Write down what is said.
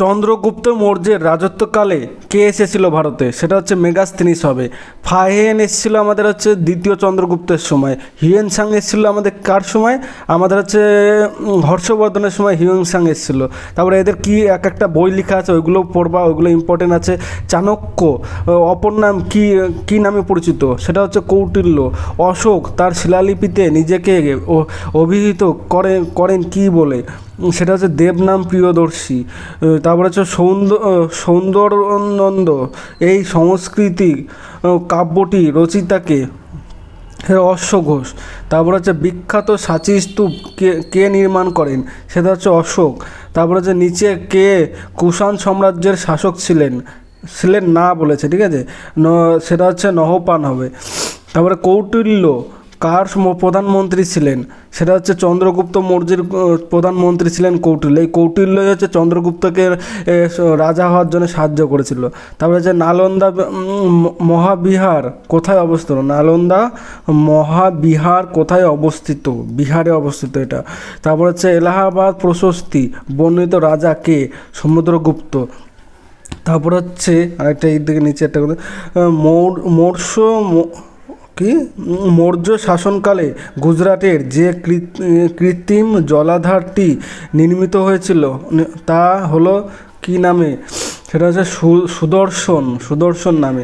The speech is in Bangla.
চন্দ্রগুপ্ত মৌর্যের রাজত্বকালে কে এসেছিল ভারতে? সেটা হচ্ছে মেগাস্তিনিস হবে। ফাহিয়েন এসেছিল আমাদের হচ্ছে দ্বিতীয় চন্দ্রগুপ্তের সময়। হিউয়েন সাং এসেছিল আমাদের কার সময়? আমাদের হচ্ছে হর্ষবর্ধনের সময় হিউয়েন সাং এসেছিল। তারপরে এদের কি এক একটা বই লেখা আছে, ওইগুলো পড়বা, ওইগুলো ইম্পর্টেন্ট আছে। চাণক্য অপর নাম কি কি নামে পরিচিত? সেটা হচ্ছে কৌটিল্য। অশোক তার শিলালিপিতে নিজেকে অভিহিত করেন কি বলে? সেটা হচ্ছে দেবনাম প্রিয়দর্শী। তারপরে হচ্ছে সৌন্দরানন্দ এই সংস্কৃতি কাব্যটি রচিতাকে অশ্বঘোষ। তারপর হচ্ছে বিখ্যাত সাঁচি স্তূপ কে নির্মাণ করেন? সেটা হচ্ছে অশোক। তারপর হচ্ছে নিচে কে কুষাণ সাম্রাজ্যের শাসক ছিলেন? ছিলেন না বলেছে, ঠিক আছে। সেটা হচ্ছে নহপান হবে। তারপরে কৌটিল্য কার প্রধানমন্ত্রী ছিলেন? সেটা হচ্ছে চন্দ্রগুপ্ত মৌর্যের প্রধানমন্ত্রী ছিলেন কৌটিল্য। এই কৌটিল্যই হচ্ছে চন্দ্রগুপ্তকে রাজা হওয়ার জন্য সাহায্য করেছিল। তারপরে হচ্ছে নালন্দা মহাবিহার কোথায় অবস্থিত? নালন্দা মহাবিহার কোথায় অবস্থিত? বিহারে অবস্থিত এটা। তারপর হচ্ছে এলাহাবাদ প্রশস্তি বর্ণিত রাজা কে? সমুদ্রগুপ্ত। তারপর হচ্ছে আরেকটা এই দিকে নিচে একটা কথা, মৌর্য শাসনকালে গুজরাটের যে কৃত্রিম জলাধারটি নির্মিত হয়েছিল তা হলো কি নামে? সেটা হচ্ছে সুদর্শন নামে।